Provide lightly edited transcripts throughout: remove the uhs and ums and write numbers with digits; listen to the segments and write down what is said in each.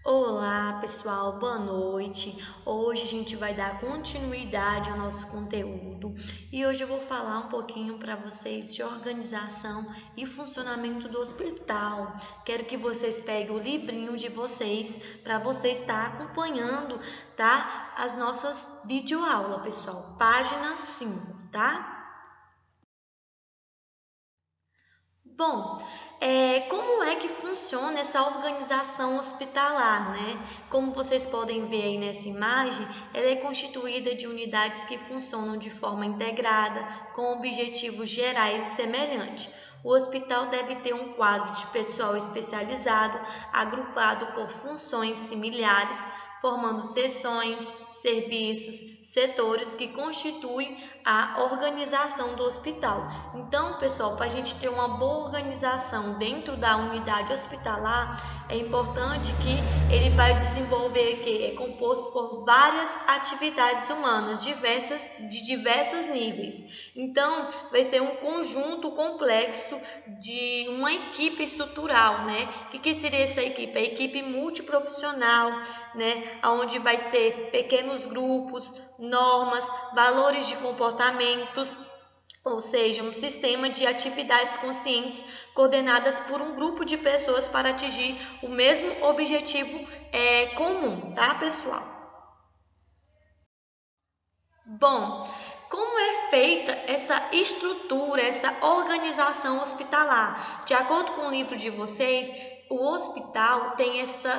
Olá, pessoal, boa noite. Hoje a gente vai dar continuidade ao nosso conteúdo e hoje eu vou falar um pouquinho para vocês de organização e funcionamento do hospital. Quero que vocês peguem o livrinho de vocês para você estar acompanhando, tá? As nossas videoaulas, pessoal. Página 5, tá? Bom, como é que funciona essa organização hospitalar, né? Como vocês podem ver aí nessa imagem, ela é constituída de unidades que funcionam de forma integrada, com objetivos gerais e semelhantes. O hospital deve ter um quadro de pessoal especializado, agrupado por funções similares, formando seções, serviços, setores que constituem a organização do hospital. Então, pessoal, para a gente ter uma boa organização dentro da unidade hospitalar, é importante que ele vai desenvolver que é composto por várias atividades humanas de diversos níveis. Então, vai ser um conjunto complexo de uma equipe estrutural, né? O que seria essa equipe? A equipe multiprofissional, né? Onde vai ter pequenos grupos, normas, valores de comportamentos, ou seja, um sistema de atividades conscientes coordenadas por um grupo de pessoas para atingir o mesmo objetivo comum, tá, pessoal? Bom, como é feita essa estrutura, essa organização hospitalar? De acordo com o livro de vocês, o hospital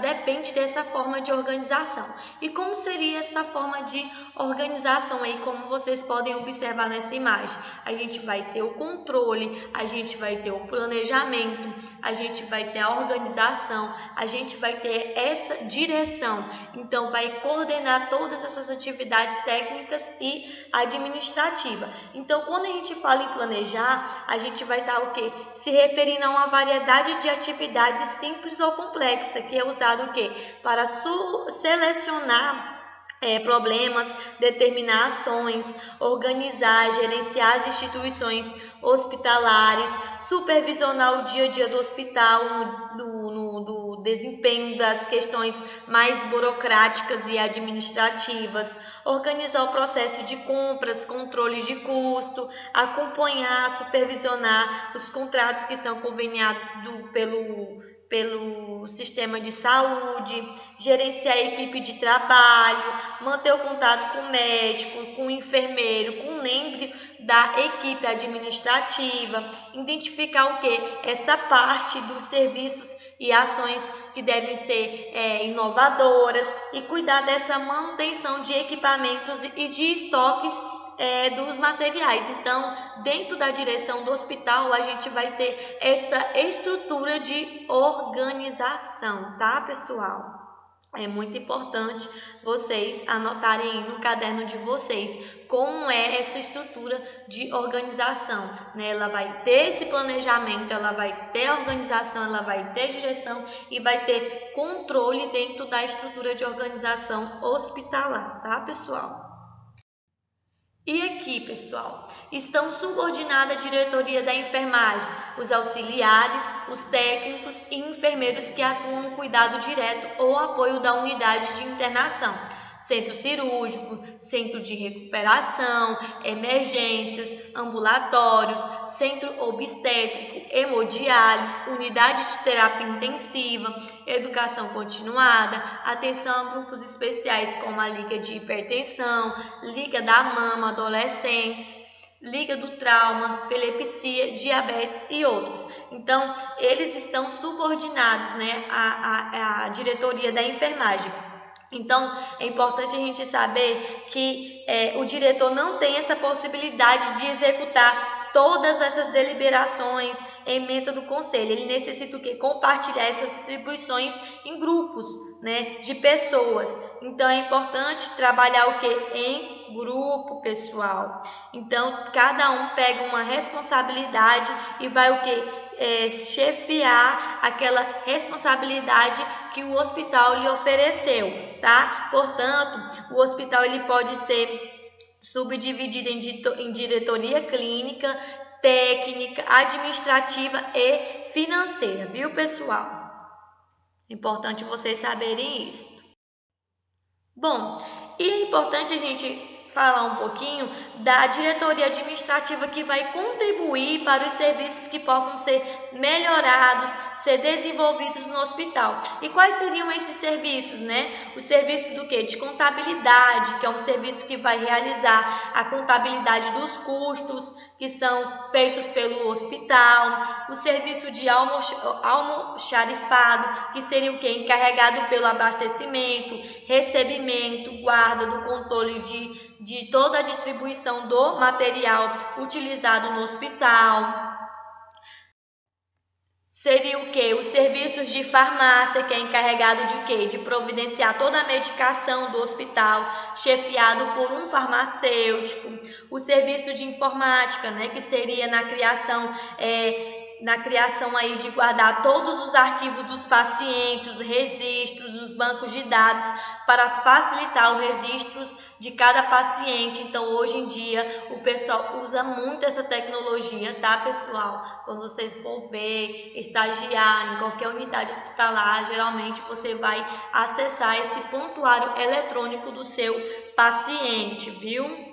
depende dessa forma de organização. E como seria essa forma de organização aí, como vocês podem observar nessa imagem? A gente vai ter o controle, a gente vai ter o planejamento, a gente vai ter a organização, a gente vai ter essa direção. Então, vai coordenar todas essas atividades técnicas e administrativas. Então, quando a gente fala em planejar, a gente vai estar o quê? Se referindo a uma variedade de atividades simples ou complexa, que é usado o quê? Para selecionar problemas, determinar ações, organizar, gerenciar as instituições hospitalares, supervisionar o dia a dia do hospital no desempenho das questões mais burocráticas e administrativas, organizar o processo de compras, controle de custo, acompanhar, supervisionar os contratos que são conveniados pelo sistema de saúde, gerenciar a equipe de trabalho, manter o contato com o médico, com o enfermeiro, com o membro da equipe administrativa, identificar o que? Essa parte dos serviços e ações que devem ser inovadoras e cuidar dessa manutenção de equipamentos e de estoques dos materiais. Então, dentro da direção do hospital, a gente vai ter essa estrutura de organização, tá, pessoal? É muito importante vocês anotarem aí no caderno de vocês como é essa estrutura de organização, né? Ela vai ter esse planejamento, ela vai ter organização, ela vai ter direção e vai ter controle dentro da estrutura de organização hospitalar, tá, pessoal? E aqui, pessoal, estão subordinadas à diretoria da enfermagem, os auxiliares, os técnicos e enfermeiros que atuam no cuidado direto ou apoio da unidade de internação, centro cirúrgico, centro de recuperação, emergências, ambulatórios, centro obstétrico, hemodiálise, unidade de terapia intensiva, educação continuada, atenção a grupos especiais como a Liga de Hipertensão, Liga da Mama, adolescentes, Liga do Trauma, epilepsia, diabetes e outros. Então, eles estão subordinados, né, à diretoria da enfermagem. Então, é importante a gente saber que o diretor não tem essa possibilidade de executar todas essas deliberações, ementa do conselho. Ele necessita o quê? Compartilhar essas atribuições em grupos, né, de pessoas. Então, é importante trabalhar o quê? Em grupo, pessoal. Então, cada um pega uma responsabilidade e vai o quê? Chefiar aquela responsabilidade que o hospital lhe ofereceu, tá? Portanto, o hospital ele pode ser subdividido em diretoria clínica, técnica, administrativa e financeira, viu, pessoal? É importante vocês saberem isso. Bom, e é importante a gente falar um pouquinho da diretoria administrativa que vai contribuir para os serviços que possam ser melhorados, ser desenvolvidos no hospital. E quais seriam esses serviços, né? O serviço do quê? De contabilidade, que é um serviço que vai realizar a contabilidade dos custos que são feitos pelo hospital, o serviço de almoxarifado, que seria o quê? Encarregado pelo abastecimento, recebimento, guarda do controle de toda a distribuição do material utilizado no hospital. Seria o quê? Os serviços de farmácia, que é encarregado de quê? De providenciar toda a medicação do hospital, chefiado por um farmacêutico. O serviço de informática, né? Que seria na criação aí de guardar todos os arquivos dos pacientes, os registros, os bancos de dados, para facilitar os registros de cada paciente. Então, hoje em dia, o pessoal usa muito essa tecnologia, tá, pessoal? Quando vocês for ver, estagiar em qualquer unidade hospitalar, geralmente você vai acessar esse prontuário eletrônico do seu paciente, viu?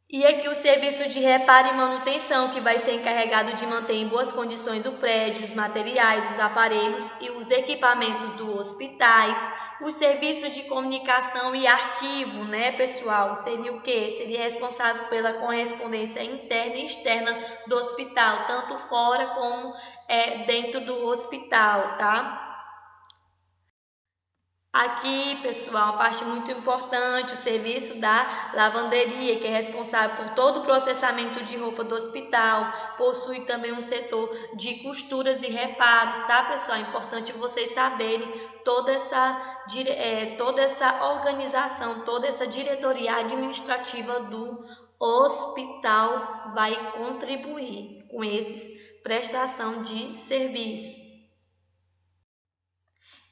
E aqui o serviço de reparo e manutenção, que vai ser encarregado de manter em boas condições o prédio, os materiais, os aparelhos e os equipamentos dos hospitais. O serviço de comunicação e arquivo, né, pessoal? Seria o quê? Seria responsável pela correspondência interna e externa do hospital, tanto fora como dentro do hospital, tá? Aqui, pessoal, uma parte muito importante, o serviço da lavanderia, que é responsável por todo o processamento de roupa do hospital, possui também um setor de costuras e reparos, tá, pessoal? É importante vocês saberem toda essa organização, toda essa diretoria administrativa do hospital vai contribuir com essa prestação de serviço.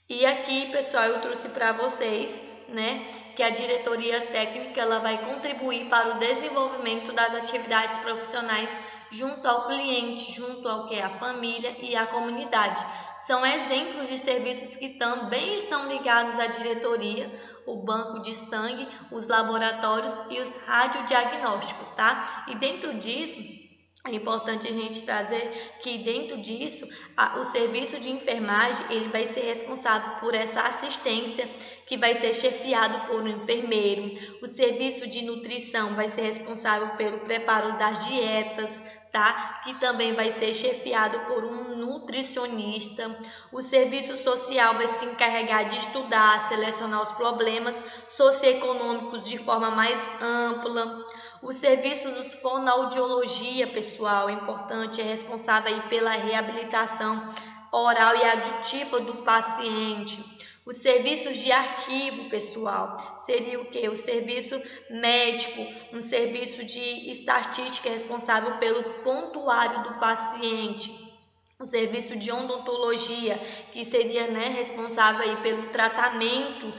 E aqui, pessoal, eu trouxe para vocês, né, que a diretoria técnica ela vai contribuir para o desenvolvimento das atividades profissionais junto ao cliente, junto ao que é a família e a comunidade. São exemplos de serviços que também estão ligados à diretoria, o banco de sangue, os laboratórios e os radiodiagnósticos, tá? E dentro disso, é importante a gente trazer que dentro disso, o serviço de enfermagem ele vai ser responsável por essa assistência que vai ser chefiado por um enfermeiro. O serviço de nutrição vai ser responsável pelo preparo das dietas, tá? Que também vai ser chefiado por um nutricionista. O serviço social vai se encarregar de estudar, selecionar os problemas socioeconômicos de forma mais ampla. O serviço dos fonoaudiologia, pessoal, é importante, é responsável aí pela reabilitação oral e auditiva do paciente. Os serviços de arquivo, pessoal, seria o quê? O serviço médico, um serviço de estatística responsável pelo prontuário do paciente. O serviço de odontologia, que seria, né, responsável aí pelo tratamento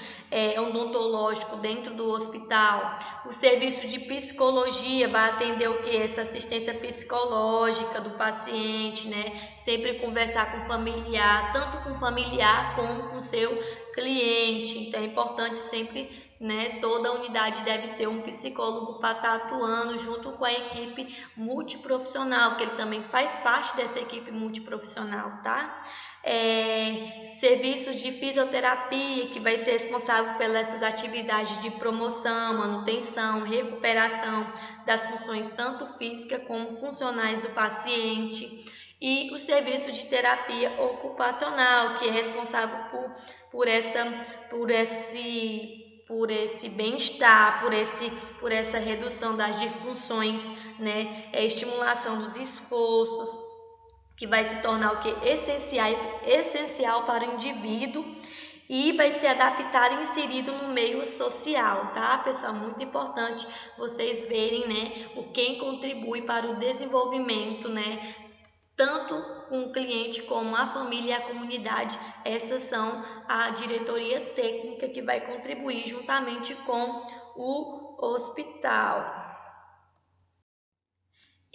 odontológico dentro do hospital. O serviço de psicologia vai atender o que? Essa assistência psicológica do paciente, né? Sempre conversar com o familiar, tanto com o familiar como com o seu cliente. Então é importante sempre, né, toda unidade deve ter um psicólogo para estar atuando junto com a equipe multiprofissional, que ele também faz parte dessa equipe multiprofissional, tá? Serviço de fisioterapia, que vai ser responsável pelas atividades de promoção, manutenção, recuperação das funções tanto físicas como funcionais do paciente. E o serviço de terapia ocupacional, que é responsável por esse bem-estar, por essa redução das disfunções, né? Estimulação dos esforços, que vai se tornar o que? Essencial para o indivíduo e vai ser adaptado e inserido no meio social, tá, pessoal? Muito importante vocês verem, né, quem contribui para o desenvolvimento, né, tanto com o cliente como a família e a comunidade. Essas são a diretoria técnica que vai contribuir juntamente com o hospital.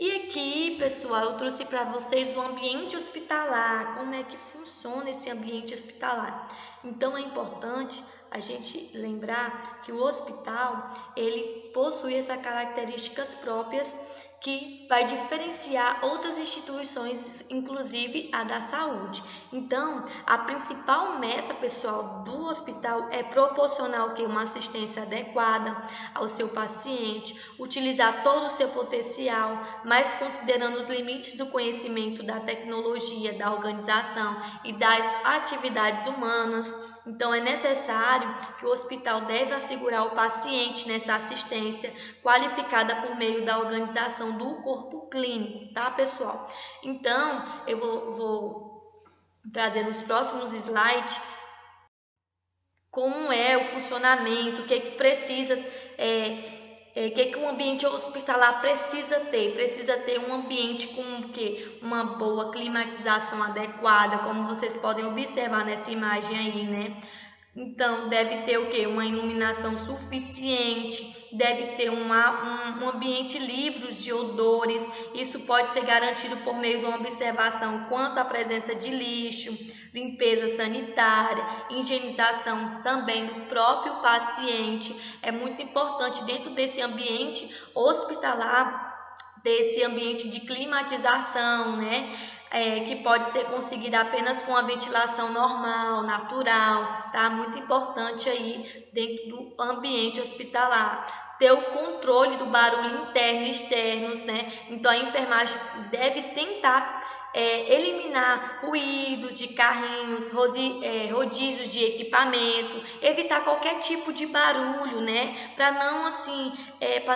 E aqui, pessoal, eu trouxe para vocês o ambiente hospitalar, como é que funciona esse ambiente hospitalar. Então, é importante a gente lembrar que o hospital, ele possui essas características próprias que vai diferenciar outras instituições, inclusive a da saúde. Então, a principal meta, pessoal, do hospital é proporcionar uma assistência adequada ao seu paciente, utilizar todo o seu potencial, mas considerando os limites do conhecimento, da tecnologia, da organização e das atividades humanas. Então, é necessário que o hospital deve assegurar o paciente nessa assistência qualificada por meio da organização do corpo clínico, tá, pessoal? Então, eu vou trazer nos próximos slides como é o funcionamento, o que precisa, o que o ambiente hospitalar precisa ter. Precisa ter um ambiente com uma boa climatização adequada, como vocês podem observar nessa imagem aí, né? Então, deve ter uma iluminação suficiente, deve ter um ambiente livre de odores. Isso pode ser garantido por meio de uma observação quanto à presença de lixo, limpeza sanitária, higienização também do próprio paciente. É muito importante dentro desse ambiente hospitalar, desse ambiente de climatização, né? Que pode ser conseguida apenas com a ventilação normal, natural, tá? Muito importante aí dentro do ambiente hospitalar. Ter o controle do barulho interno e externos, né? Então, a enfermagem deve tentar eliminar ruídos de carrinhos, rodízios de equipamento, evitar qualquer tipo de barulho, né? Para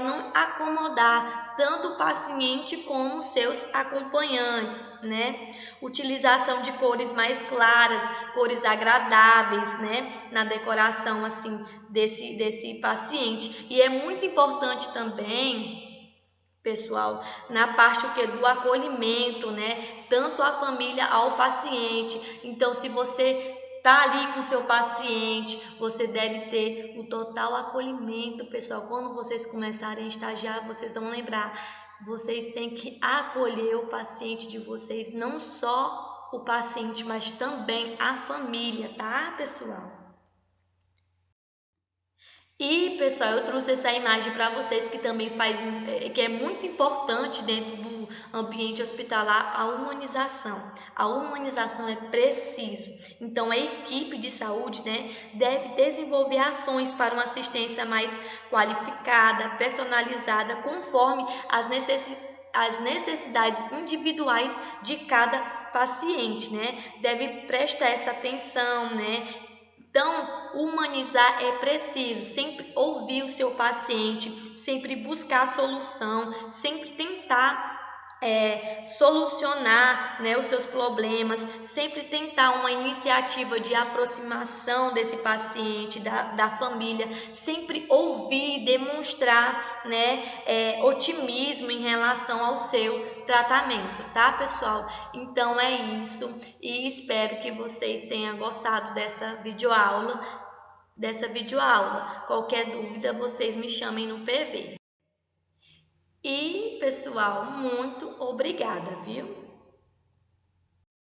não acomodar tanto o paciente como os seus acompanhantes, né? Utilização de cores mais claras, cores agradáveis, né? Na decoração assim desse paciente. E é muito importante também, pessoal, na parte do acolhimento, né? Tanto a família ao paciente. Então, se você está ali com o seu paciente, você deve ter o total acolhimento, pessoal. Quando vocês começarem a estagiar, vocês vão lembrar, vocês têm que acolher o paciente de vocês, não só o paciente, mas também a família, tá, pessoal? E, pessoal, eu trouxe essa imagem para vocês que é muito importante dentro do ambiente hospitalar, a humanização. A humanização é preciso. Então, a equipe de saúde, né, deve desenvolver ações para uma assistência mais qualificada, personalizada, conforme as necessidades individuais de cada paciente, né? Deve prestar essa atenção, né? Então, humanizar é preciso, sempre ouvir o seu paciente, sempre buscar a solução, sempre tentar solucionar, né, os seus problemas, sempre tentar uma iniciativa de aproximação desse paciente, da família, sempre ouvir, demonstrar, né, otimismo em relação ao seu tratamento, tá, pessoal? Então é isso e espero que vocês tenham gostado dessa videoaula. Qualquer dúvida, vocês me chamem no PV. E, pessoal, muito obrigada, viu?